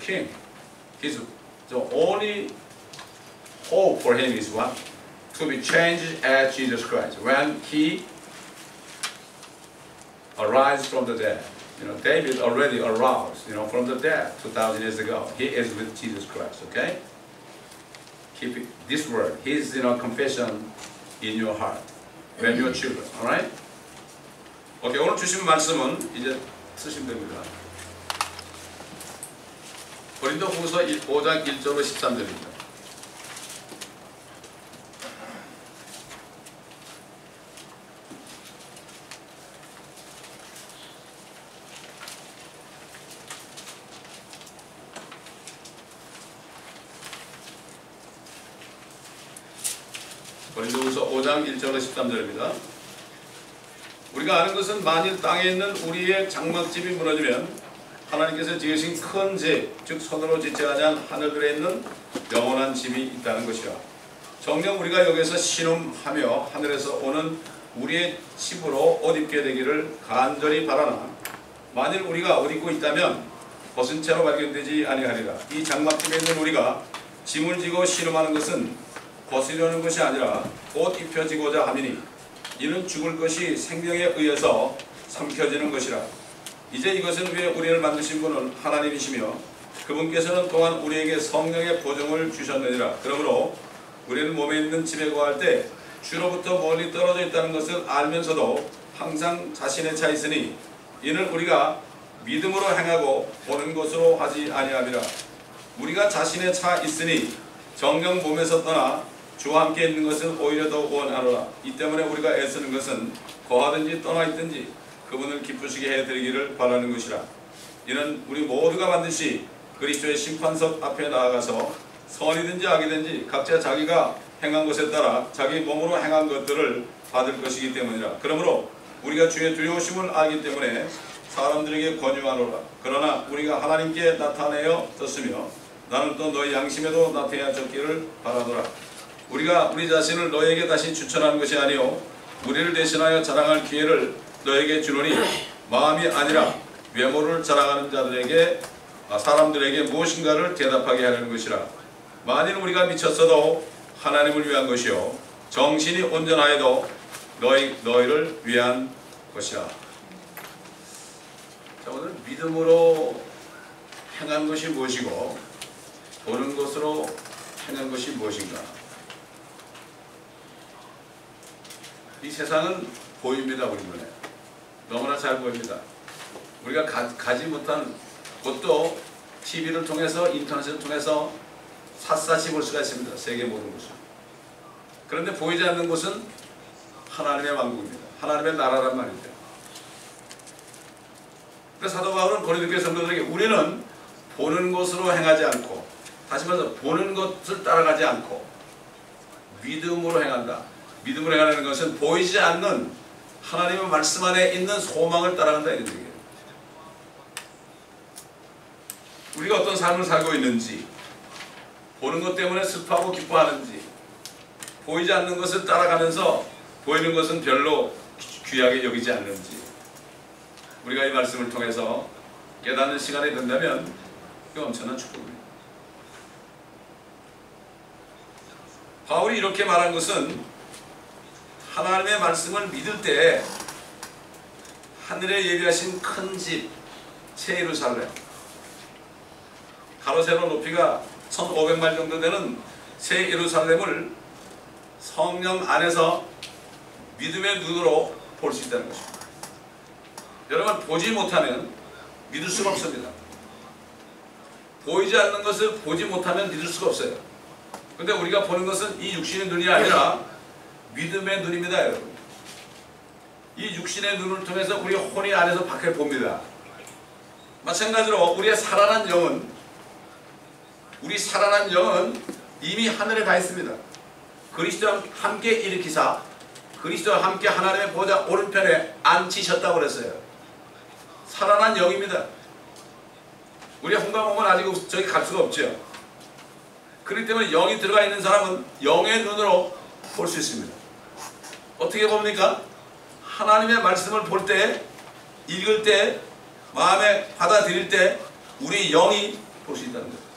king. The only hope for him is what? To be changed as Jesus Christ. When he arise from the dead. David already aroused, from the dead 2,000 years ago. He is with Jesus Christ, okay? Keep this word, his, confession in your heart when you're children, alright? 오케이, 오늘 주신 말씀은 이제 쓰시면 됩니다. 고린도후서 5장 1절로 13절입니다. 고린도후서 5장 1절로 13절입니다. 우리가 아는 것은 만일 땅에 있는 우리의 장막집이 무너지면 하나님께서 지으신 큰 집, 즉 손으로 짓지 아니한 하늘들에 있는 영원한 집이 있다는 것이라. 정녕 우리가 여기서 신음하며 하늘에서 오는 우리의 집으로 옷 입게 되기를 간절히 바라나 만일 우리가 옷 입고 있다면 벗은 채로 발견되지 아니하리라. 이 장막집에 있는 우리가 짐을 지고 신음하는 것은 벗으려는 것이 아니라 옷 입혀지고자 함이니 이는 죽을 것이 생명에 의해서 삼켜지는 것이라. 이제 이것은 왜 우리를 만드신 분은 하나님이시며 그분께서는 또한 우리에게 성령의 보증을 주셨느니라. 그러므로 우리는 몸에 있는 집에 거할 때 주로부터 멀리 떨어져 있다는 것을 알면서도 항상 자신의 차 있으니 이는 우리가 믿음으로 행하고 보는 것으로 하지 아니함이라. 우리가 자신의 차 있으니 정녕 몸에서 떠나 주와 함께 있는 것은 오히려 더 원하노라. 이 때문에 우리가 애쓰는 것은 거하든지 떠나 있든지 그분을 기쁘시게 해드리기를 바라는 것이라. 이는 우리 모두가 반드시 그리스도의 심판석 앞에 나아가서 선이든지 악이든지 각자 자기가 행한 것에 따라 자기 몸으로 행한 것들을 받을 것이기 때문이라. 그러므로 우리가 주의 두려우심을 알기 때문에 사람들에게 권유하노라. 그러나 우리가 하나님께 나타내어 졌으며 나는 또 너희 양심에도 나타내어졌기를 바라노라. 우리가 우리 자신을 너에게 다시 추천하는 것이 아니요 우리를 대신하여 자랑할 기회를 너에게 주노니 마음이 아니라 외모를 자랑하는 자들에게 사람들에게 무엇인가를 대답하게 하려는 것이라. 만일 우리가 미쳤어도 하나님을 위한 것이요 정신이 온전하여도 너희를 위한 것이라. 자, 오늘 믿음으로 행한 것이 무엇이고 보는 것으로 행한 것이 무엇인가. 이 세상은 보입니다. 우리 눈에 너무나 잘 보입니다. 우리가 가지 못한 곳도 TV를 통해서 인터넷을 통해서 샅샅이 볼 수가 있습니다. 세계 모든 곳을. 그런데 보이지 않는 곳은 하나님의 왕국입니다. 하나님의 나라란 말입니다. 그래서 사도 바울은 고린도교회 성도들에게 우리는 보는 것으로 행하지 않고, 다시 말해서 보는 것을 따라가지 않고 믿음으로 행한다. 믿음으로 행하는 것은 보이지 않는 하나님의 말씀 안에 있는 소망을 따라간다 이런 얘기예요. 우리가 어떤 삶을 살고 있는지, 보는 것 때문에 슬퍼하고 기뻐하는지, 보이지 않는 것을 따라가면서 보이는 것은 별로 귀하게 여기지 않는지, 우리가 이 말씀을 통해서 깨닫는 시간이 된다면 그 엄청난 축복입니다. 바울이 이렇게 말한 것은 하나님의 말씀을 믿을 때 하늘에 예비하신 큰 집, 새 예루살렘, 가로 세로 높이가 1500마일 정도 되는 새 예루살렘을 성령 안에서 믿음의 눈으로 볼 수 있다는 것입니다. 여러분, 보지 못하면 믿을 수가 없습니다. 보이지 않는 것을 보지 못하면 믿을 수가 없어요. 근데 우리가 보는 것은 이 육신의 눈이 아니라 믿음의 눈입니다, 여러분. 이 육신의 눈을 통해서 우리 혼이 안에서 밖을 봅니다. 마찬가지로 우리의 살아난 영은, 우리 살아난 영은 이미 하늘에 가 있습니다. 그리스도와 함께 일으키사 그리스도와 함께 하나님의 보좌 오른편에 앉히셨다고 그랬어요. 살아난 영입니다. 우리의 혼과 몸은 아직 저기 갈 수가 없죠. 그렇기 때문에 영이 들어가 있는 사람은 영의 눈으로 볼 수 있습니다. 어떻게 봅니까? 하나님의 말씀을 볼 때, 읽을 때, 마음에 받아들일 때 우리 영이 볼 수 있다는 거예요.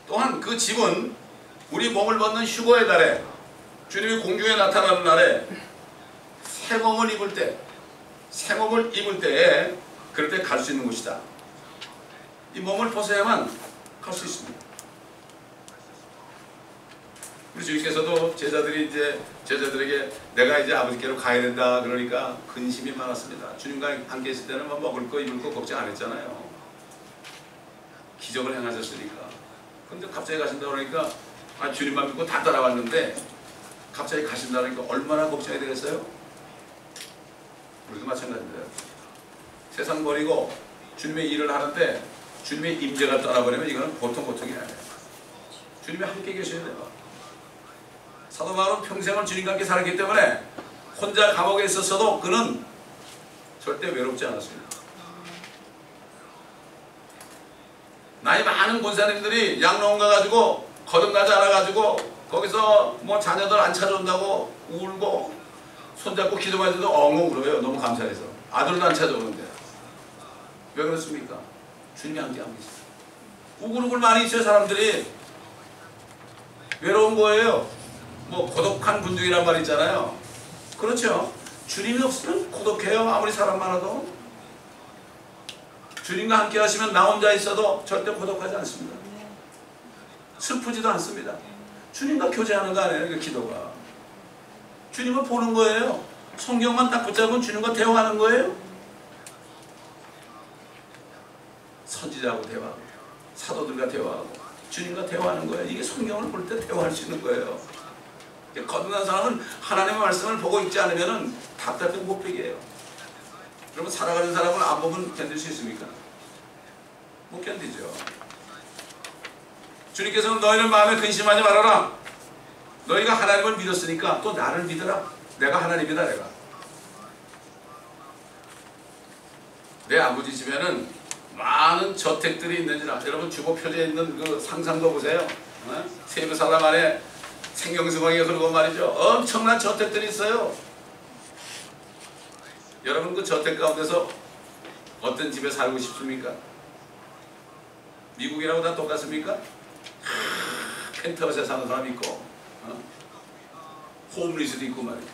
또한 그 집은 우리 몸을 벗는 휴거의 달에 주님이 공중에 나타나는 날에 새 몸을 입을 때, 새 몸을 입을 때에 그럴 때 갈 수 있는 곳이다. 이 몸을 벗어야만 갈 수 있습니다. 우리 주님께서도 제자들에게 내가 이제 아버지께로 가야 된다 그러니까 근심이 많았습니다. 주님과 함께 있을 때는 뭐 먹을 거 입을 거 걱정 안 했잖아요. 기적을 행하셨으니까. 근데 갑자기 가신다 그러니까 주님만 믿고 다 따라왔는데 갑자기 가신다 그러니까 얼마나 걱정이 되겠어요? 우리도 마찬가지입니다. 세상 버리고 주님의 일을 하는데 주님의 임재가 떠나버리면 이거는 보통 고통이 아니에요. 주님이 함께 계셔야 돼요. 사도 바울은 평생을 주님과 함께 살았기 때문에 혼자 감옥에 있었어도 그는 절대 외롭지 않았습니다. 나이 많은 권사님들이 양로원 가가지고 거듭나지 않아가지고 거기서 뭐 자녀들 안 찾아온다고 울고 손잡고 기도만 해도 엉엉 울어요. 너무 감사해서. 아들도 안 찾아오는데. 왜 그렇습니까? 주님이 함께 하고 있어요. 우글우글 많이 있어요. 사람들이. 외로운 거예요. 뭐 고독한 분중이란 말 있잖아요. 그렇죠. 주님이 없으면 고독해요. 아무리 사람 많아도. 주님과 함께 하시면 나 혼자 있어도 절대 고독하지 않습니다. 슬프지도 않습니다. 주님과 교제하는 거 아니에요. 그 기도가. 주님을 보는 거예요. 성경만 딱 붙잡으면 주님과 대화하는 거예요. 선지자하고 대화하고 사도들과 대화하고 주님과 대화하는 거예요. 이게 성경을 볼 때 대화할 수 있는 거예요. 거듭난 사람은 하나님의 말씀을 보고 있지 않으면 답답해 못 베게요. 그러면 살아가는 사람을 안 보면 견딜 수 있습니까? 못 견디죠. 주님께서는 너희는 마음에 근심하지 말아라. 너희가 하나님을 믿었으니까 또 나를 믿어라. 내가 하나님이다. 내가. 내 아버지 집에는 많은 저택들이 있는지라. 여러분 주보 표지에 있는 그 상상도 보세요. 세무 사람 안에 생경수광이 흐르고 말이죠. 엄청난 저택들이 있어요. 여러분 그 저택 가운데서 어떤 집에 살고 싶습니까? 미국이라고 다 똑같습니까? 펜트하우스에 사는 사람 있고 홈리스도 있고 말이죠.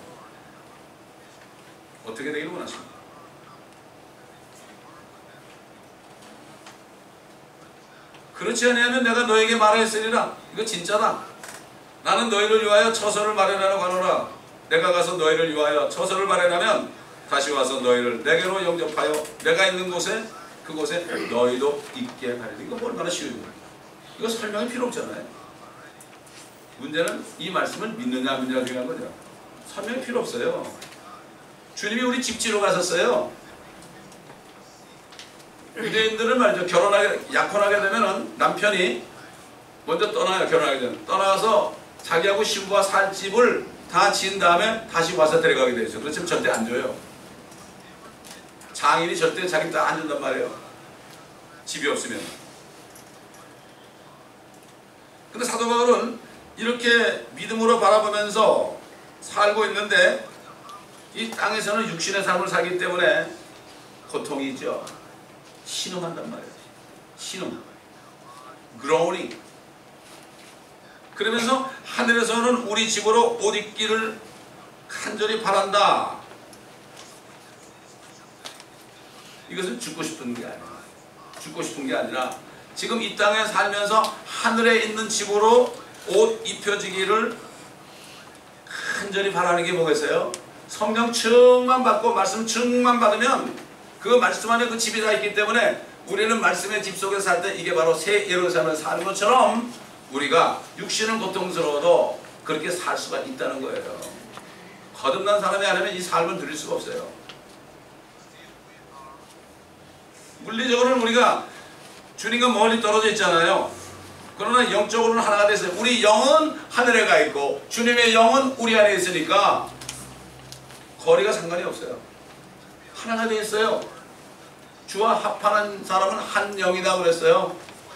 어떻게 되기를 원하십니까? 그렇지 아니하면 내가 너에게 말하였으리라. 이거 진짜다. 나는 너희를 위하여 처소를 마련하러 가노라. 내가 가서 너희를 위하여 처소를 마련하면 다시 와서 너희를 내게로 영접하여 내가 있는 곳에 그곳에 너희도 있게 하리라. 이거 얼마나 쉬운 거예요. 이거 설명이 필요 없잖아요. 문제는 이 말씀을 믿느냐 안 믿느냐가 중요한 거죠. 설명이 필요 없어요. 주님이 우리 집지로 가셨어요. 유대인들은 말이죠. 약혼하게 되면은 남편이 먼저 떠나요. 결혼하게 되면 떠나서 자기하고 신부와 살 집을 다 지은 다음에 다시 와서 데려가게 되죠. 그렇지만 절대 안 줘요. 장인이 절대 자기 딱 안 준단 말이에요. 집이 없으면. 근데 사도 바울은 이렇게 믿음으로 바라보면서 살고 있는데 이 땅에서는 육신의 삶을 살기 때문에 고통이 있죠. 신음한단 말이에요. 신음. groaning. 그러면서 하늘에서는 우리 집으로 옷 입기를 간절히 바란다. 이것은 죽고 싶은 게 아니라 죽고 싶은 게 아니라 지금 이 땅에 살면서 하늘에 있는 집으로 옷 입혀지기를 간절히 바라는 게 뭐겠어요? 성령 증만 받고 말씀 증만 받으면 그 말씀 안에 그 집이 다 있기 때문에 우리는 말씀의 집 속에 살 때 이게 바로 새 예루살렘에 사는 것처럼 우리가 육신은 고통스러워도 그렇게 살 수가 있다는 거예요. 거듭난 사람이 아니면 이 삶을 누릴 수가 없어요. 물리적으로는 우리가 주님과 멀리 떨어져 있잖아요. 그러나 영적으로는 하나가 됐어요. 우리 영은 하늘에 가 있고 주님의 영은 우리 안에 있으니까 거리가 상관이 없어요. 하나가 되어 있어요. 주와 합하는 사람은 한 영이다 그랬어요.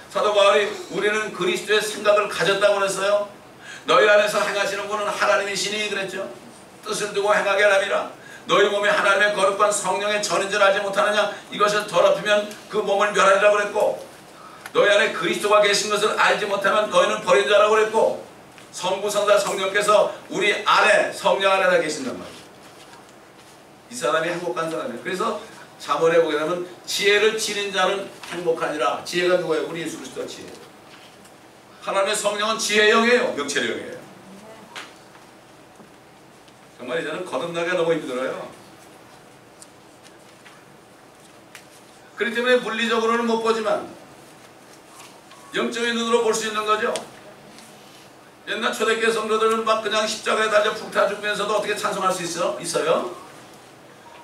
사도 바울이 우리는 그리스도의 생각을 가졌다고 그랬어요. 너희 안에서 행하시는 분은 하나님이시니 그랬죠. 뜻을 두고 행하게 하람이라. 너희 몸에 하나님의 거룩한 성령의 전인 줄 알지 못하느냐? 이것을 더럽히면 그 몸을 멸하리라고 그랬고, 너희 안에 그리스도가 계신 것을 알지 못하면 너희는 버린 자라고 그랬고, 성부 성자 성령께서 우리 안에, 성령 안에다 계신단 말이에요. 이 사람이 행복한 사람이에요. 그래서 잠언에 보게 되면 지혜를 지닌 자는 행복하니라. 지혜가 누구예요? 우리 예수 그리스도가 지혜예요. 하나님의 성령은 지혜의 영이에요. 명철의 영이에요. 정말 이제는 거듭나기가 너무 힘들어요. 그렇기 때문에 물리적으로는 못 보지만 영적인 눈으로 볼 수 있는 거죠. 옛날 초대교회 성도들은 막 그냥 십자가에 달려 불타 죽으면서도 어떻게 찬송할 수 있어요?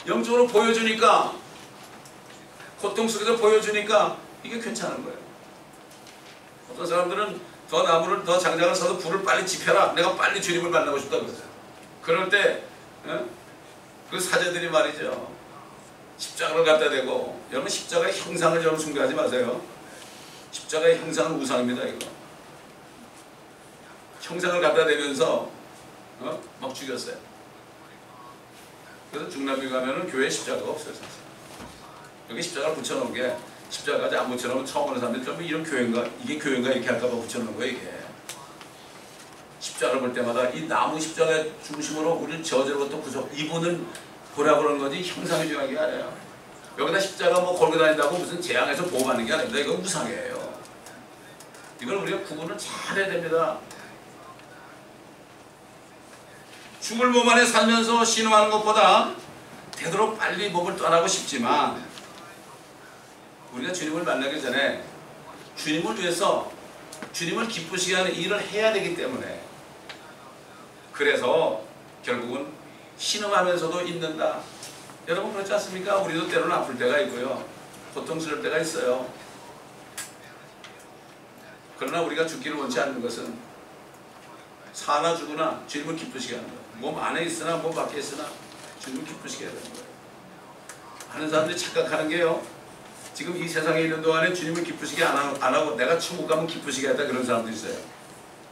영적으로 보여주니까, 고통 속에서 보여주니까 이게 괜찮은 거예요. 어떤 사람들은 더 나무를, 더 장작을 써서 불을 빨리 지펴라, 내가 빨리 주님을 만나고 싶다고 그러세요. 그럴 때 그 사제들이 말이죠, 십자가를 갖다 대고, 여러분 십자가의 형상을 여러분 숭배하지 마세요. 십자가의 형상은 우상입니다. 이거 형상을 갖다 대면서 막 죽였어요. 그래서 중남미 가면은 교회에 십자가가 없어요. 사실. 여기 십자가를 붙여놓은 게, 십자가까지 안 붙여놓으면 처음 오는 사람들이 좀 이런 교회인가, 이게 교회인가 이렇게 할까봐 붙여놓은 거예요. 이게 십자가를 볼 때마다 이 나무 십자가의 중심으로 우리를 저주로부터 구속, 이분은 보라 그러는 거지 형상이 중요한 게 아니에요. 여기다 십자가 뭐 걸고 다닌다고 무슨 재앙에서 보호받는 게 아닙니다. 이건 우상이에요. 이걸 우리가 구분을 잘 해야 됩니다. 죽을 몸 안에 살면서 신음하는 것보다 되도록 빨리 몸을 떠나고 싶지만, 우리가 주님을 만나기 전에 주님을 위해서 주님을 기쁘시게 하는 일을 해야 되기 때문에, 그래서 결국은 신음하면서도 있는다. 여러분 그렇지 않습니까? 우리도 때로는 아플 때가 있고요, 고통스러울 때가 있어요. 그러나 우리가 죽기를 원치 않는 것은 사나 죽으나 주님을 기쁘시게 하는 거예요. 몸 안에 있으나 몸 밖에 있으나 주님을 기쁘시게 해야 되는 거예요. 많은 사람들이 착각하는 게요, 지금 이 세상에 있는 동안에 주님을 기쁘시게 안 하고 내가 천국 가면 기쁘시게 하다, 그런 사람들이 있어요.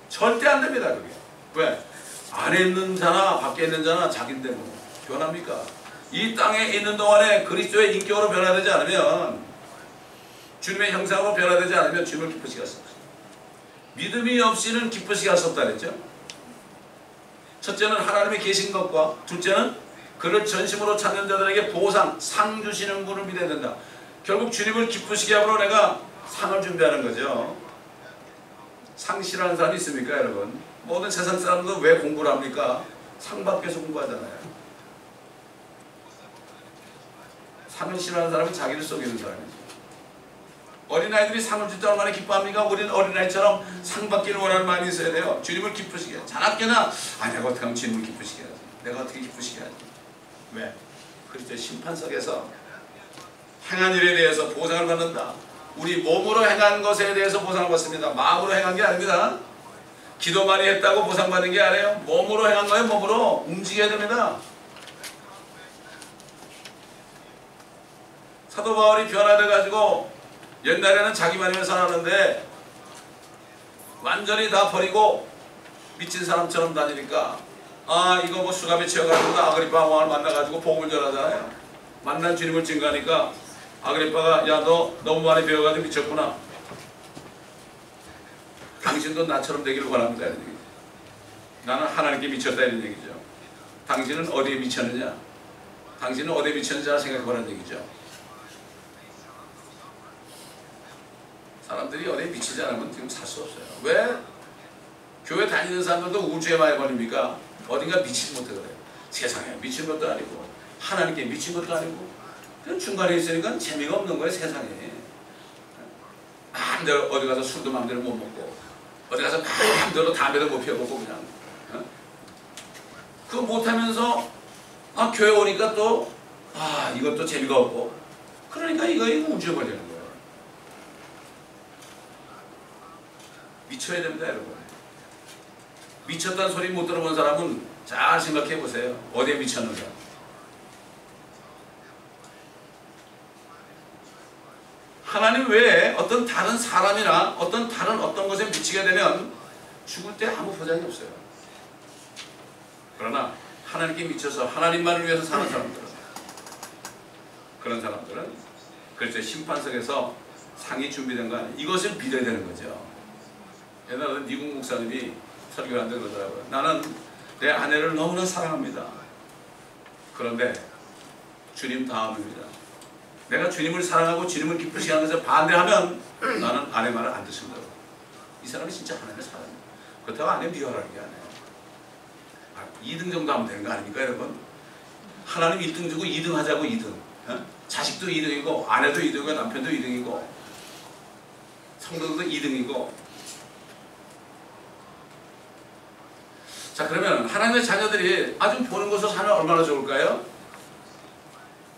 절대 안 됩니다. 그게 왜? 안에 있는 자나 밖에 있는 자나 자기인데 뭐 변합니까? 이 땅에 있는 동안에 그리스도의 인격으로 변화되지 않으면, 주님의 형상으로 변화되지 않으면 주님을 기쁘시게 할 수 없어요. 믿음이 없이는 기쁘시게 할 수 없다 그랬죠. 첫째는 하나님이 계신 것과, 둘째는 그를 전심으로 찾는 자들에게 보상, 상 주시는 분을 믿어야 된다. 결국 주님을 기쁘시게 하므로 내가 상을 준비하는 거죠. 상 싫어하는 사람이 있습니까 여러분? 모든 세상 사람도 왜 공부를 합니까? 상 받기 위해서 공부하잖아요. 상을 싫어하는 사람은 자기를 속이는 사람이죠. 어린아이들이 상을 줄 때 얼마나 기뻐합니까? 우리는 어린아이처럼 상 받기를 원하는 마음이 있어야 돼요. 주님을 기쁘시게. 자나깨나 내가 어떻게 하면 주님을 기쁘시게 하지? 내가 어떻게 기쁘시게 하지? 왜? 그리스도의 심판석에서 행한 일에 대해서 보상을 받는다. 우리 몸으로 행한 것에 대해서 보상을 받습니다. 마음으로 행한 게 아닙니다. 기도 많이 했다고 보상받는 게 아니에요. 몸으로 행한 거예요. 몸으로 움직여야 됩니다. 사도 바울이 변화돼가지고 옛날에는 자기만이면 살았는데 완전히 다 버리고 미친 사람처럼 다니니까, 이거 뭐 수갑에 채워가지고 아그리파 왕을 만나가지고 복음을 전하잖아요. 만난 주님을 증거하니까 아그리파가, 야 너 너무 많이 배워가지고 미쳤구나. 당신도 나처럼 되기를 원합니다. 이런 얘기죠. 나는 하나님께 미쳤다 이런 얘기죠. 당신은 어디에 미쳤느냐? 당신은 어디에 미쳤는지 생각해보라는 얘기죠. 사람들이 어디에 미치지 않으면 지금 살 수 없어요. 왜? 교회 다니는 사람들도 우주에 많이 걸립니까? 어딘가 미치지 못해 그래요. 세상에 미친 것도 아니고 하나님께 미친 것도 아니고 그냥 중간에 있으니까 재미가 없는 거예요. 세상에. 마음대로 어디 가서 술도 마음대로 못 먹고, 어디 가서 마음대로 담배도 못 피워먹고 그냥 그거 못하면서 교회 오니까 또 이것도 재미가 없고, 그러니까 이거 우주에 걸리는 거예요. 미쳐야 됩니다 여러분. 미쳤다는 소리 못 들어본 사람은 잘 생각해 보세요. 어디에 미쳤는가. 하나님 외에 어떤 다른 사람이나 어떤 것에 미치게 되면 죽을 때 아무 보장이 없어요. 그러나 하나님께 미쳐서 하나님만을 위해서 사는 사람들은, 그런 사람들은 글쎄 심판석에서 상이 준비된 거 아니에요. 이것을 믿어야 되는 거죠. 옛날에 미국 목사님이 설교를 한다고 그러더라고요. 나는 내 아내를 너무나 사랑합니다. 그런데 주님 다음입니다. 내가 주님을 사랑하고 주님을 기쁘시게 하면서 반대하면 나는 아내 말을 안 듣습니다. 이 사람이 진짜 하나님을 사랑합니다. 그렇다고 아내 미워하는 게 아니에요. 2등 정도 하면 되는 거 아닙니까 여러분? 하나님 1등 주고 2등 하자고. 2등. 자식도 2등이고 아내도 2등이고 남편도 2등이고 성도도 2등이고. 자, 그러면 하나님의 자녀들이 아주 보는 것으로 살면 얼마나 좋을까요?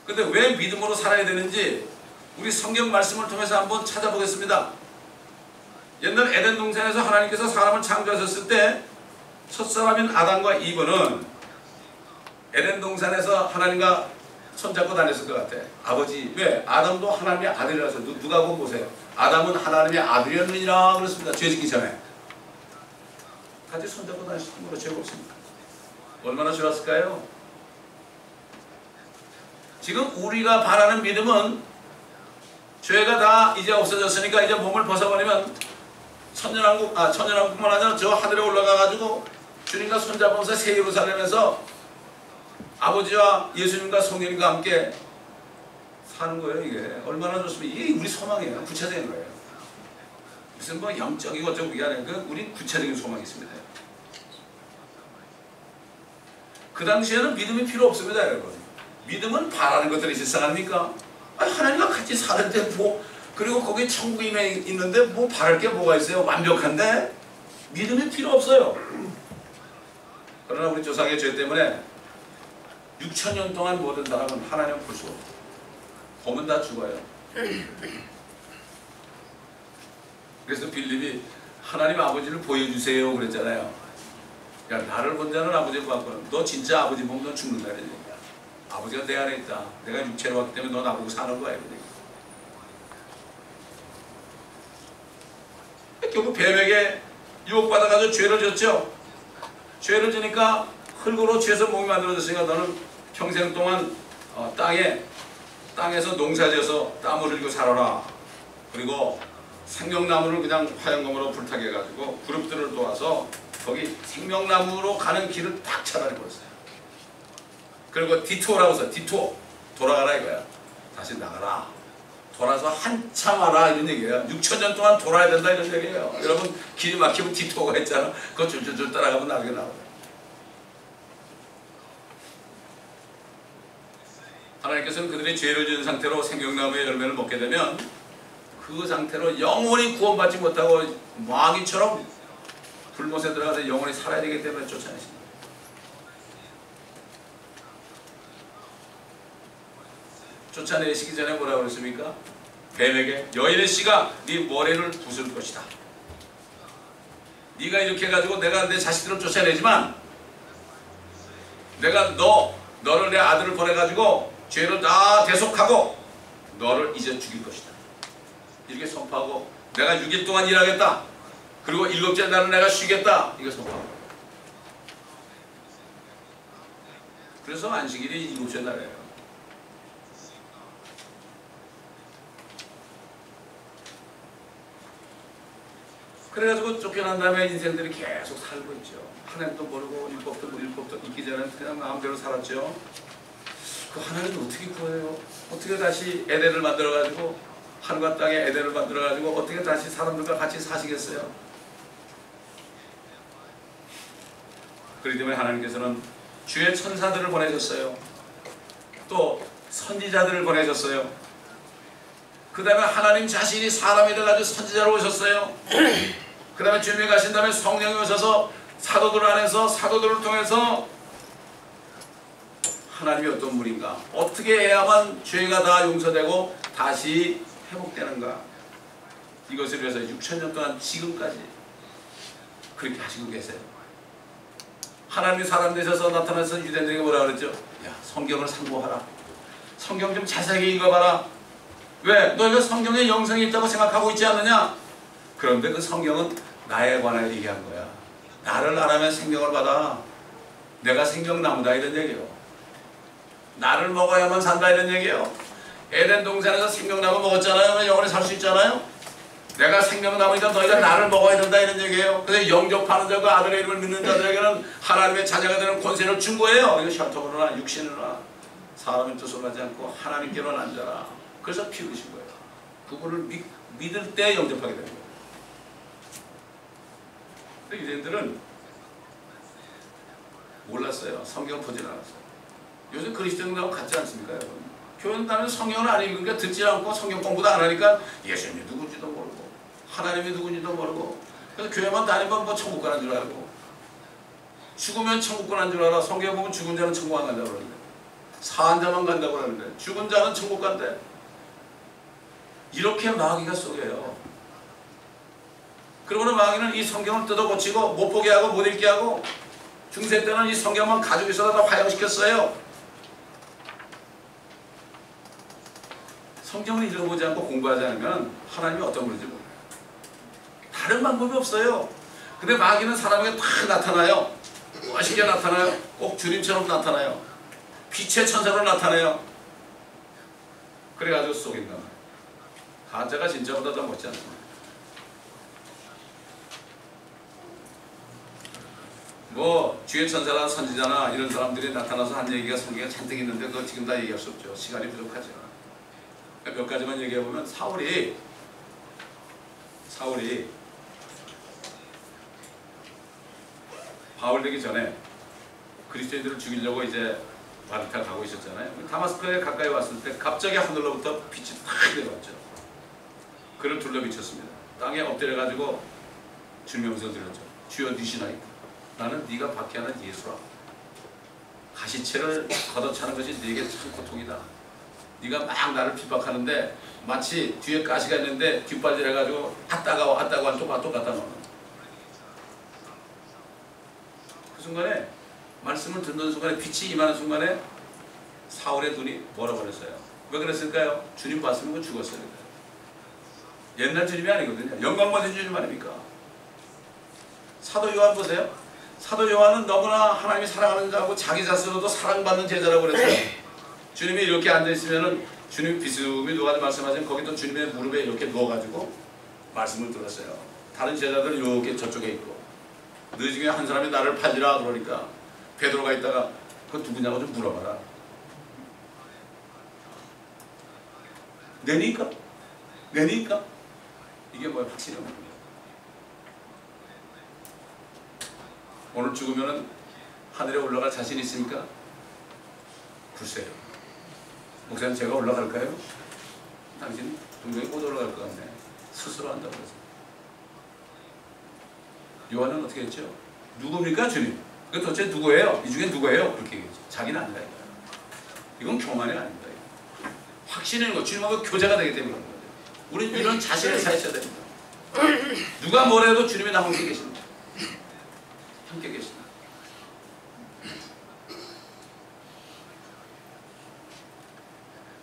근데 왜 믿음으로 살아야 되는지 우리 성경 말씀을 통해서 한번 찾아보겠습니다. 옛날 에덴 동산에서 하나님께서 사람을 창조하셨을 때 첫사람인 아담과 이브는 에덴 동산에서 하나님과 손잡고 다녔을 것 같아. 아버지, 왜? 아담도 하나님의 아들이라서. 누가 보고 보세요. 아담은 하나님의 아들이었느니라 그랬습니다. 죄 짓기 전에. 같이 손잡고 다니시는 거로 죄가 없습니다. 얼마나 좋았을까요? 지금 우리가 바라는 믿음은 죄가 다 이제 없어졌으니까 이제 몸을 벗어버리면 천년왕국뿐만 아니라 저 하늘에 올라가가지고 주님과 손잡으면서 새 예루살렘에서 아버지와 예수님과 성령님과 함께 사는 거예요. 이게 얼마나 좋습니까? 이게 우리 소망이에요. 구체적인 거예요. 무슨 뭐 영적이고 어쩌고 그게 아니라 우리 구체적인 소망이 있습니다. 그 당시에는 믿음이 필요 없습니다, 여러분. 믿음은 바라는 것들이 실상 아닙니까? 하나님과 같이 사는데 뭐, 그리고 거기에 천국이 있는데 뭐 바랄 게 뭐가 있어요? 완벽한데? 믿음이 필요 없어요. 그러나 우리 조상의 죄 때문에 6,000년 동안 모든 사람은 하나님을 볼 수 없어요. 보면 다 죽어요. 그래서 빌립이 하나님 아버지를 보여주세요 그랬잖아요. 야, 나를 본 자는 아버지를 봤거든. 너 진짜 아버지 보면 넌 죽는다. 이런 얘기야. 아버지가 내 안에 있다. 내가 육체로 왔기 때문에 너 나보고 사는 거야. 이런 얘기. 결국 뱀에게 유혹받아가지고 죄를 졌죠. 죄를 지니까 흙으로 죄서 몸이 만들어졌으니까 너는 평생 동안 땅에서 농사지어서 땀을 흘리고 살아라. 그리고 생명나무를 그냥 화양검으로 불타게 해가지고 그룹들을 도와서 거기 생명나무로 가는 길을 딱 차단해버렸어요. 그리고 디토라고 해서 디토 돌아가라 이거야. 다시 나가라. 돌아서 한참 와라 이런 얘기예요. 6,000년 동안 돌아야 된다 이런 얘기예요. 여러분 길이 막히면 디토가 있잖아. 그거 줄줄줄 따라가면 나중에 나오죠. 하나님께서는 그들이 죄를 지은 상태로 생명나무의 열매를 먹게 되면 그 상태로 영원히 구원받지 못하고 마귀처럼 불못에 들어가서 영원히 살아야 되기 때문에 쫓아내십니다. 쫓아내시기 전에 뭐라고 그랬습니까? 뱀에게 여인의 씨가 네 머리를 부술 것이다. 네가 이렇게 해가지고 내가 내 자식들을 쫓아내지만 내가 너를 내 아들을 보내가지고 죄를 다 대속하고 너를 이제 죽일 것이다. 이렇게 선포하고 내가 6일 동안 일하겠다. 그리고 7째 날은 내가 쉬겠다. 이거 선포하고. 그래서 안식일이 7째 날이에요. 그래가지고 쫓겨난 다음에 인생들이 계속 살고 있죠. 하나님도 모르고 율법도 있기 전에 그냥 마음대로 살았죠. 그 하나님은 어떻게 구해요? 어떻게 다시 에덴을 만들어가지고 하늘과 땅에 에덴을 만들어가지고 어떻게 다시 사람들과 같이 사시겠어요? 그렇기 때문에 하나님께서는 주의 천사들을 보내셨어요. 또 선지자들을 보내셨어요. 그 다음에 하나님 자신이 사람이 돼가지고 선지자로 오셨어요. 그 다음에 주님이 가신 다음에 성령이 오셔서 사도들 안에서 사도들을 통해서 하나님이 어떤 분인가, 어떻게 해야만 죄가 다 용서되고 다시 회복되는가, 이것을 위해서 6,000년 동안 지금까지 그렇게 하시고 계세요. 하나님이 사람 되셔서 나타나서 유대인들에게 뭐라 그랬죠? 야, 성경을 상고하라. 성경 좀 자세하게 읽어봐라. 왜? 너희가 성경에 영성이 있다고 생각하고 있지 않느냐? 그런데 그 성경은 나에 관하여 얘기한 거야. 나를 알아면 생명을 받아. 내가 생명나무다 이런 얘기예요. 나를 먹어야만 산다 이런 얘기예요. 에덴 동산에서 생명나무 먹었잖아요. 영원히 살 수 있잖아요. 내가 생명나무니까 너희가 나를 먹어야 된다 이런 얘기예요. 그래서 영접하는 자가 아들의 이름을 믿는 자들에게는 하나님의 자녀가 되는 권세를 준 거예요. 이거 혈통으로나 육신으로나 사람의 뜻을 하지 않고 하나님께로 앉아라. 그래서 피 흘리신 거예요. 그분을 믿을 때 영접하게 되는 거예요. 근데 유대인들은 몰랐어요. 성경 보질 않았어요. 요즘 그리스도인하고 같지 않습니까, 여러분? 교회는 성경을 안 읽으니까 듣지 않고 성경 공부도 안 하니까 예수님이 누군지도 모르고 하나님이 누군지도 모르고 그래서 교회만 다니면 뭐 천국 가는 줄 알고 죽으면 천국 가는 줄 알아. 성경 보면 죽은 자는 천국 안 간다고 그러는데 사한 자만 간다고 그러는데 죽은 자는 천국 간대. 이렇게 마귀가 속여요. 그러고는 마귀는 이 성경을 뜯어고치고 못 보게 하고 못 읽게 하고 중세 때는 이 성경만 가지고 있어서 다 화형시켰어요. 성경을 읽어보지 않고 공부하지 않으면 하나님이 어떤 분인지 몰라요. 다른 방법이 없어요. 근데 마귀는 사람에게 다 나타나요. 멋있게 나타나요. 꼭 주님처럼 나타나요. 빛의 천사로 나타나요. 그래가지고 속인다. 가짜가 진짜보다 더 멋지 않습니다. 뭐 주의 천사나 선지자나 이런 사람들이 나타나서 한 얘기가 성경에 잔뜩 있는데 그거 지금 다 얘기할 수 없죠. 시간이 부족하죠. 몇 가지만 얘기해보면 사울이 바울 되기 전에 그리스도인들을 죽이려고 이제 바르타 가고 있었잖아요. 다마스크에 가까이 왔을 때 갑자기 하늘로부터 빛이 탁 내려왔죠. 그를 둘러 비쳤습니다. 땅에 엎드려가지고 주님의 음성을 들었죠. 주여 니시나이까 나는 네가 박해하는 예수라. 가시체를 걷어차는 것이 네게 참 고통이다. 네가 막 나를 핍박하는데 마치 뒤에 가시가 있는데 뒷발질 해가지고 아 따가워 똑같다 너는. 그 순간에 말씀을 듣는 순간에 빛이 임하는 순간에 사울의 눈이 멀어버렸어요. 왜 그랬을까요? 주님 봤으면 그 죽었어요. 옛날 주님이 아니거든요. 영광받은 주님 아닙니까? 사도 요한 보세요. 사도 요한은 너무나 하나님이 사랑하는 자고 자기 자신으로도 사랑받는 제자라고 그랬어요. 주님이 이렇게 앉아있으면은 주님 비스듬히 누가 말씀하시면 거기도 주님의 무릎에 이렇게 누워가지고 말씀을 들었어요. 다른 제자들은 이렇게 저쪽에 있고 너희 중에 한 사람이 나를 팔리라 그러니까 베드로가 있다가 그거 누구냐고 좀 물어봐라. 내니까? 이게 뭐야? 확실한 겁니다. 오늘 죽으면은 하늘에 올라갈 자신 있습니까? 글쎄요. 목사님 제가 올라갈까요? 당신 분명히 못 올라갈 것 같네. 스스로 한다고 해서. 요한은 어떻게 했죠? 누굽니까 주님? 그 도대체 누구예요? 이 중에 누구예요? 그렇게 얘기했죠. 자기는 아니다 이거야. 이건 교만이 아닙니다. 확신인 거 주님하고 교제가 되기 때문에 그런 거죠. 우리는 이런 자신을 사셔야 됩니다. 누가 뭐래도 주님이 나와 함께 계십니다. 함께 계십니다.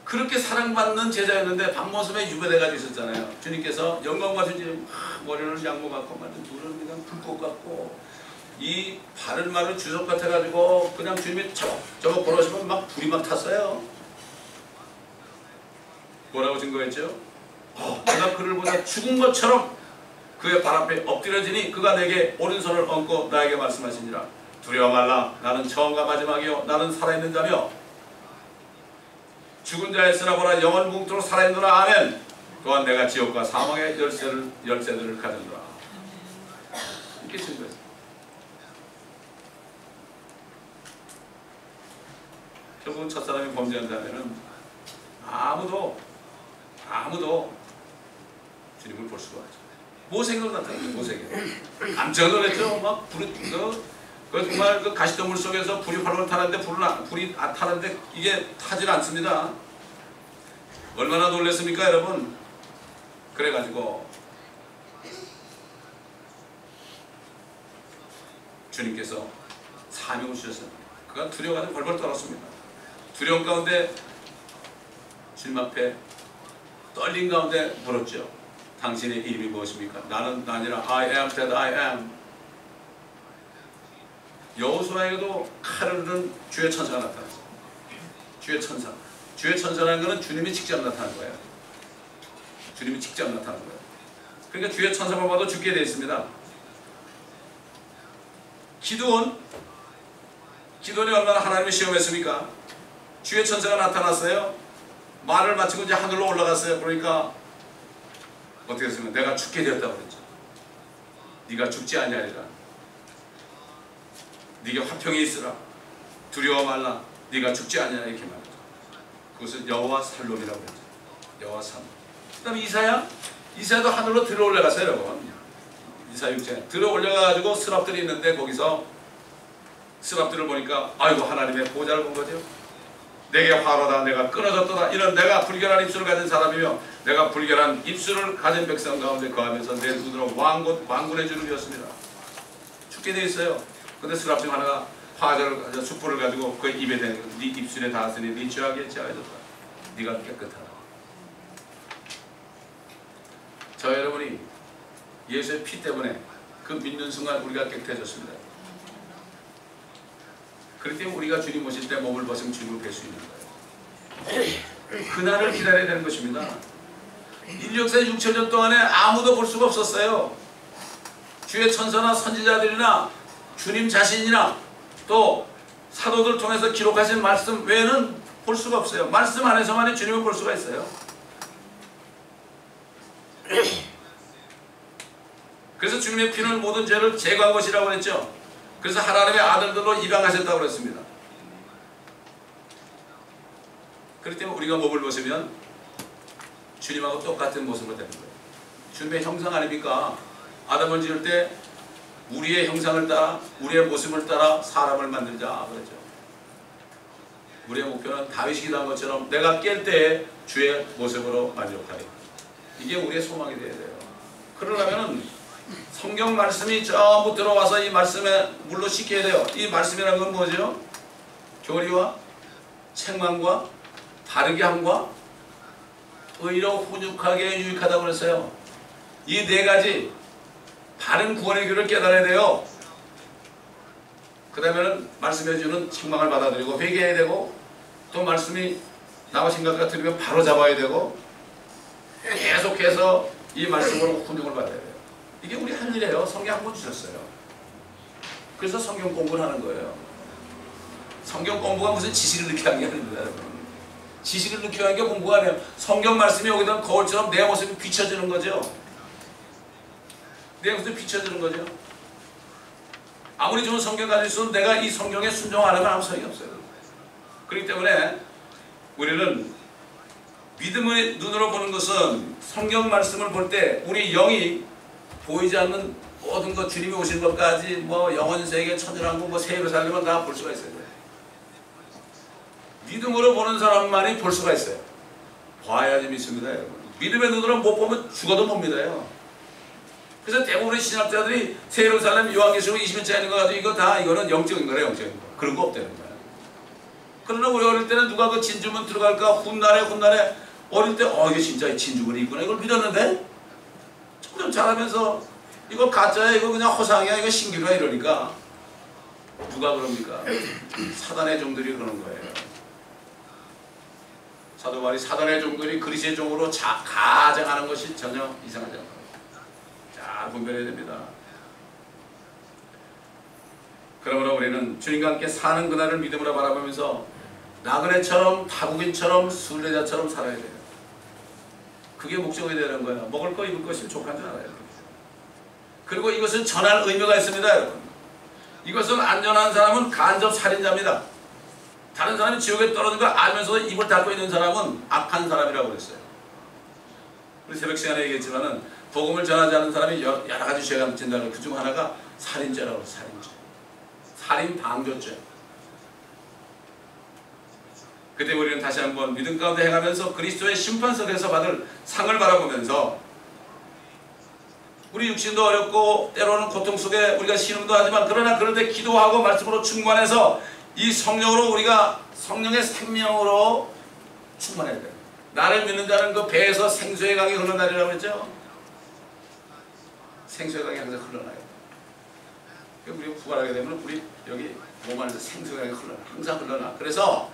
그렇게 사랑받는 제자였는데 밤모습에 유배돼가지고 있었잖아요. 주님께서 영광받은 주님 머리를 양모 같고 눈을 그냥 불꽃 같고 이 바른 말을 주석 같아가지고 그냥 주님이 저거 걸어오시면 막 불이 막 탔어요. 뭐라고 증거했죠? 내가 그를 보다 죽은 것처럼 그의 발 앞에 엎드려지니 그가 내게 오른손을 얹고 나에게 말씀하시니라. 두려워 말라. 나는 처음과 마지막이요 나는 살아있는 자며 죽은 자의 쓰나 보라 영원 뭉토록 살아있노라. 아멘. 또한 내가 지옥과 사망의 열쇠들을 가졌노라. 이렇게 증거했어요. 결국은 첫사람이 범죄한다면 아무도 주님을 볼 수가 없죠. 모세로 나타났죠. 모세가 깜짝 놀랐죠. 막 불이 정말 그 가시덤불 속에서 불이 활활 타는데 불이 타는데 이게 타질 않습니다. 얼마나 놀랐습니까, 여러분? 그래가지고 주님께서 사명을 주셨습니다. 그가 두려워가지고 벌벌 떨었습니다. 두려움 가운데 주님 앞에 떨림 가운데 물었죠. 당신의 이름이 무엇입니까? 나는 아니라 I am that I am. 여호수아에게도 칼을 든 주의 천사가 나타났어요. 주의 천사. 주의 천사라는 것은 주님이 직접 나타나는 거예요. 주님이 직접 나타나는 거예요. 그러니까 주의 천사만 봐도 죽게 되어 있습니다. 기드온이 얼마나 하나님을 시험했습니까? 주의 천사가 나타났어요. 말을 마치고 이제 하늘로 올라갔어요. 그러니까 어떻게 했습니까? 내가 죽게 되었다고 그랬죠. 네가 죽지 아니하리라. 네게 화평이 있으라. 두려워 말라. 네가 죽지 아니하리라. 이렇게 말했죠. 그것은 여호와 살롬이라고 했죠. 여호와 살롬. 그 다음에 이사야도 하늘로 들어 올라갔어요. 여러분. 이사야 6장 들어 올라가가지고 스랍들이 있는데 거기서 스랍들을 보니까 아이고 하나님의 보좌를 본 거죠. 내게 화로다. 내가 끊어졌도다. 이런 내가 불결한 입술을 가진 사람이며 내가 불결한 입술을 가진 백성 가운데 거하면서 내 눈으로 왕군의 주를 비었습니다. 죽게 돼 있어요. 근데 스랍 중 하나가 화자를 숯불을 가지고 그 입에 대는 네 입술에 닿았으니 네 죄악에 제하여졌다. 네가 깨끗하다. 저 여러분이 예수의 피 때문에 그 믿는 순간 우리가 깨끗해졌습니다. 그렇기 때문에 우리가 주님 오실 때 몸을 벗으면 주님을 뵐 수 있는 거예요. 그날을 기다려야 되는 것입니다. 인류 역사의 6천년 동안에 아무도 볼 수가 없었어요. 주의 천사나 선지자들이나 주님 자신이나 또 사도들 통해서 기록하신 말씀 외에는 볼 수가 없어요. 말씀 안에서만이 주님을 볼 수가 있어요. 그래서 주님의 피는 모든 죄를 제거한 것이라고 했죠. 그래서 하나님의 아들들로 입양하셨다고 그랬습니다. 그렇기 때문에 우리가 몸을 벗으면 주님하고 똑같은 모습으로 되는 거예요. 주님의 형상 아닙니까? 아담을 지을 때 우리의 형상을 따라 우리의 모습을 따라 사람을 만들자 그랬죠. 우리의 목표는 다윗이 기도한 것처럼 내가 깰 때 주의 모습으로 만족하리. 이게 우리의 소망이 되어야 돼요. 그러려면 성경 말씀이 전부 들어와서 이 말씀에 물로 씻겨야 돼요. 이 말씀이라는 건 뭐죠? 교리와 책망과 바르게 함과 의로 훈육하게 유익하다고 그랬어요. 이 네 가지 바른 구원의 교를 깨달아야 돼요. 그 다음에는 말씀해주는 책망을 받아들이고 회개해야 되고 또 말씀이 나와 생각과 들으면 바로 잡아야 되고 계속해서 이 말씀으로 훈육을 받아야 돼요. 이게 우리 할 일이에요. 성경 한 권 주셨어요. 그래서 성경 공부를 하는 거예요. 성경 공부가 무슨 지식을 느끼게 하는 게 아닙니다. 지식을 느끼게 하는 게 공부가 아니에요. 성경 말씀이 여기다 거울처럼 내 모습이 비춰지는 거죠. 내 모습이 비춰지는 거죠. 아무리 좋은 성경 가지고 있어도 내가 이 성경에 순종 안 하면 아무 소용이 없어요. 그렇기 때문에 우리는 믿음의 눈으로 보는 것은 성경 말씀을 볼 때 우리 영이 보이지 않는 모든 것 주님이 오신 것까지 뭐 영원세계 천연왕국 뭐 새 예루살렘은 다 볼 수가 있어요. 믿음으로 보는 사람만이 볼 수가 있어요. 봐야지 믿습니다. 여러분. 믿음의 눈으로 못 보면 죽어도 못 믿어요. 그래서 대부분의 신학자들이 새 예루살렘 요한계시록 20일째 있는 거 가지고 이거 다 이거는 영적인 거래 영적인 거. 그런 거 없다는 거야. 그러나 우리 어릴 때는 누가 그 진주문 들어갈까 훗날에 어릴 때 이게 진짜 진주문이 있구나 이걸 믿었는데 점점 자라면서 이거 가짜야 이거 그냥 허상이야 이거 신기루야 이러니까 누가 그럽니까? 사단의 종들이 그러는 거예요. 사도 바울이 사단의 종들이 그리스도의 종으로 가정하는 것이 전혀 이상하지 않아요. 잘 분별해야 됩니다. 그러므로 우리는 주님과 함께 사는 그날을 믿음으로 바라보면서 나그네처럼 타국인처럼 순례자처럼 살아야 돼요. 그게 목적이 되는 거예요. 먹을 거 입을 것이 족한 줄 알아요. 그리고 이것은 전할 의미가 있습니다. 여러분. 이것은 안전한 사람은 간접 살인자입니다. 다른 사람이 지옥에 떨어진 걸 알면서도 입을 닫고 있는 사람은 악한 사람이라고 그랬어요. 우리 새벽 시간에 얘기했지만은 복음을 전하지 않는 사람이 여러 가지 죄가 진다는 그 중 하나가 살인죄라고 해요. 살인죄. 살인 방조죄. 그때 우리는 다시 한번 믿음 가운데 행하면서 그리스도의 심판석에서 받을 상을 바라보면서 우리 육신도 어렵고 때로는 고통 속에 우리가 신음도 하지만 그러나 그런데 기도하고 말씀으로 충만해서 이 성령으로 우리가 성령의 생명으로 충만해야 돼요. 나를 믿는 자는 그 배에서 생수의 강이 흘러나리라고 했죠. 생수의 강이 항상 흘러나요. 우리가 부활하게 되면 우리 여기 몸 안에서 생수가 흘러나, 항상 흘러나. 그래서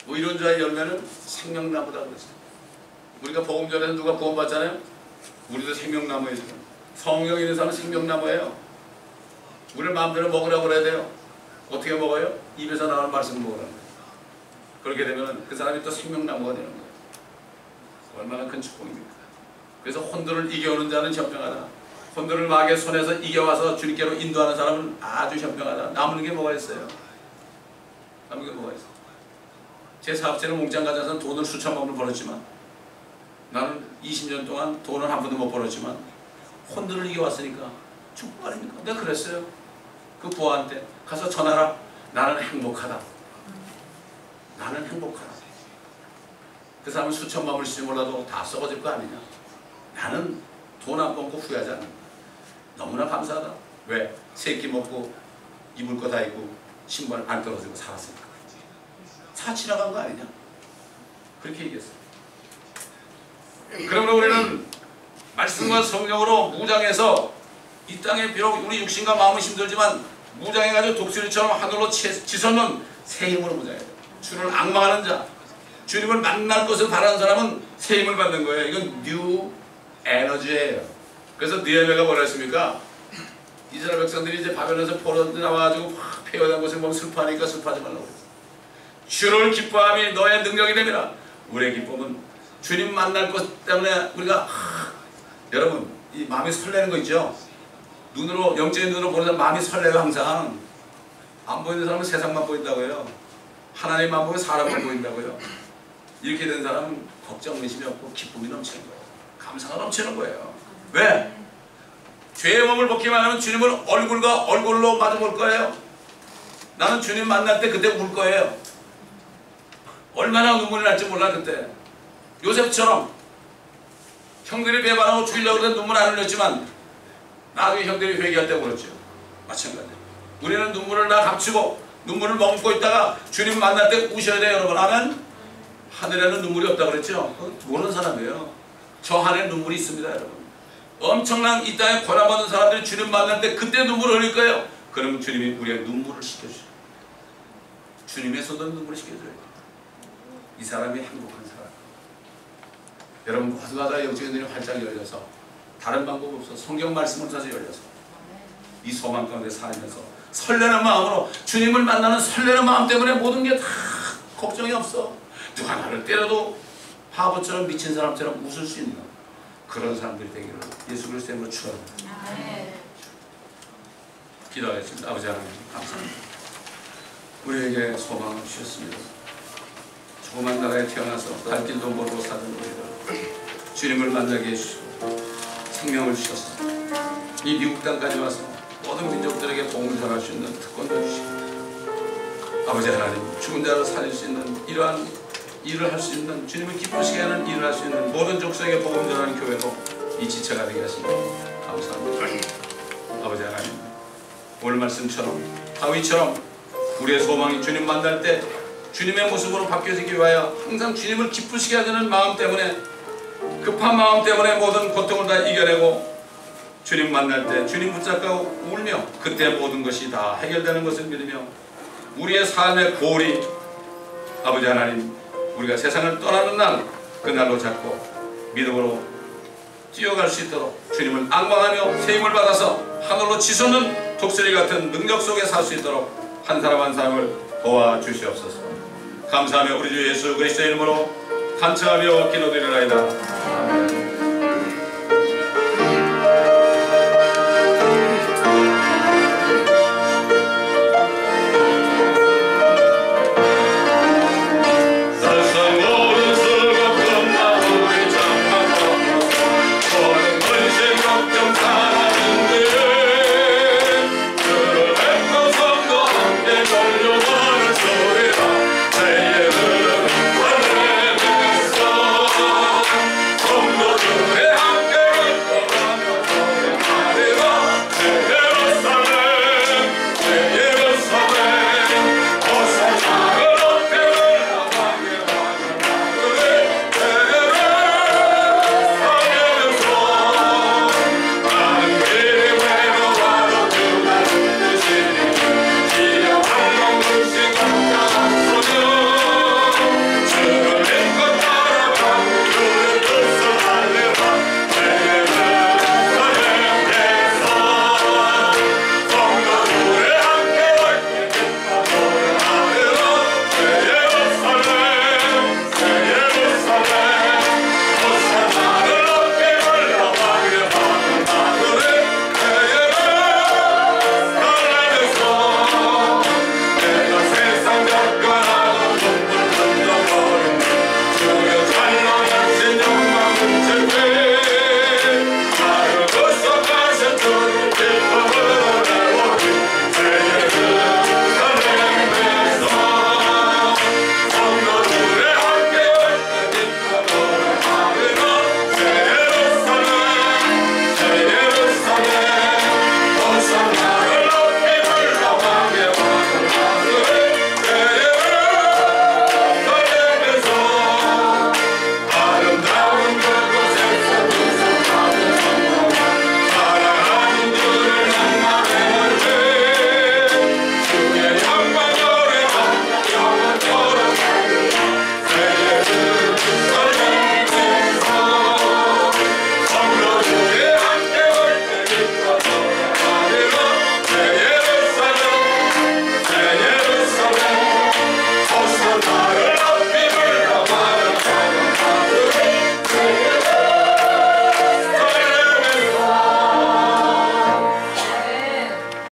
의론자의 열매는 생명나무다 그랬어요. 우리가 복음전에서 누가 구원받잖아요. 우리도 생명나무예요. 성령 있는 사람은 생명나무예요. 우리를 마음대로 먹으라고 그래야 돼요. 어떻게 먹어요? 입에서 나오는 말씀 먹으라는 거예요. 그렇게 되면 그 사람이 또 생명나무가 되는 거예요. 얼마나 큰 축복입니까? 그래서 혼돈을 이겨오는 자는 현명하다. 혼돈을 마귀의 손에서 이겨와서 주님께로 인도하는 사람은 아주 현명하다. 남는 게 뭐가 있어요? 남는 게 뭐가 있어요? 제 사업체는 몽장 가져서 돈을 수천만 원 벌었지만, 나는 20년 동안 돈을 한 번도 못 벌었지만 혼돈을 이겨왔으니까 축복 아닙니까? 내가 그랬어요. 그 부하한테 가서 전하라. 나는 행복하다. 나는 행복하다. 그 사람은 수천만 원일지 몰라도 다 썩어질 거 아니냐. 나는 돈 안 벌고 후회하지 않는다. 너무나 감사하다. 왜? 세 끼 먹고 입을 거 다 입고 신발 안 떨어지고 살았으니까. 다 지나간 거 아니냐. 그렇게 얘기했어요. 그러면 우리는 말씀과 성령으로 무장해서 이 땅에 비록 우리 육신과 마음은 힘들지만 무장해가지고 독수리처럼 하늘로 치솟는 새 힘으로 무장해야 돼요. 주를 앙망하는 자, 주님을 만날 것을 바라는 사람은 새 힘을 받는 거예요. 이건 뉴 에너지예요. 그래서 느헤미야가 뭐라 했습니까? 이스라엘 백성들이 이제 바벨론에서 포로 나와가지고 확 폐허된 것을 보면 슬퍼하니까 슬퍼하지 말라고 그랬어요. 주를 기뻐함이 너의 능력이 됩니다. 우리의 기쁨은 주님 만날 것 때문에 우리가 여러분 이 마음이 설레는 거 있죠? 눈으로 영적인 눈으로 보는 사람 마음이 설레요. 항상 안 보이는 사람은 세상만 보인다고요. 하나님만 보면 사람만 보인다고요. 이렇게 된 사람은 걱정 의심이 없고 기쁨이 넘치는 거예요. 감사가 넘치는 거예요. 왜? 죄의 몸을 벗기만 하면 주님을 얼굴과 얼굴로 마주 볼 거예요. 나는 주님 만날 때 그때 울 거예요. 얼마나 눈물이 날지 몰라. 그때 요셉처럼 형들이 배반하고 죽이려고 그래서 눈물 안 흘렸지만 나중에 형들이 회개할 때 울었죠. 마찬가지예요. 우리는 눈물을 다 감추고 눈물을 머금고 있다가 주님 만날 때 우셔야 돼요. 여러분. 아멘. 하늘에는 눈물이 없다고 그랬죠. 모르는 사람이에요. 저 하늘에 눈물이 있습니다. 여러분. 엄청난 이 땅에 고난받는 사람들이 주님 만날 때 그때 눈물을 흘릴 거예요. 그러면 주님이 우리의 눈물을 식혀주셔요. 주님의 손으로 눈물을 식혀줘요. 이 사람이 행복한 사람. 여러분 모두가 영적인 눈이 활짝 열려서 다른 방법 없어. 성경 말씀을 통해서 열려서 이 소망 가운데 살면서 설레는 마음으로 주님을 만나는 설레는 마음 때문에 모든 게 다 걱정이 없어. 누가 나를 때려도 바보처럼 미친 사람처럼 웃을 수 있는 그런 사람들이 되기를 예수 그리스도의 이름으로 축원합니다. 기도하겠습니다. 아버지 하나님 감사합니다. 우리에게 소망을 주셨습니다. 조그만 나라에 태어나서 갈 길도 모르고 사는 우리들 주님을 만나게 해주시고 생명을 주셨습니다. 이 미국 땅까지 와서 모든 민족들에게 복음을 전할 수 있는 특권도 주시고 아버지 하나님 죽은 자를 살릴 수 있는 이러한 일을 할 수 있는 주님을 기쁘시게 하는 일을 할 수 있는 모든 족속에게 복음 전하는 교회도 이 지체가 되게 하시니 감사합니다. 아버지 하나님 오늘 말씀처럼 다윗처럼 우리의 소망이 주님 만날 때 주님의 모습으로 바뀌어지기 위하여 항상 주님을 기쁘시게 하려는 마음 때문에 급한 마음 때문에 모든 고통을 다 이겨내고 주님 만날 때 주님 붙잡고 울며 그때 모든 것이 다 해결되는 것을 믿으며 우리의 삶의 고리 아버지 하나님 우리가 세상을 떠나는 날 그날로 잡고 믿음으로 뛰어갈 수 있도록 주님을 앙망하며 세임을 받아서 하늘로 치솟는 독수리 같은 능력 속에 살 수 있도록 한 사람 한 사람을 도와주시옵소서. 감사하며 우리 주 예수 그리스도의 이름으로 간청하며 기도드리나이다. 아멘.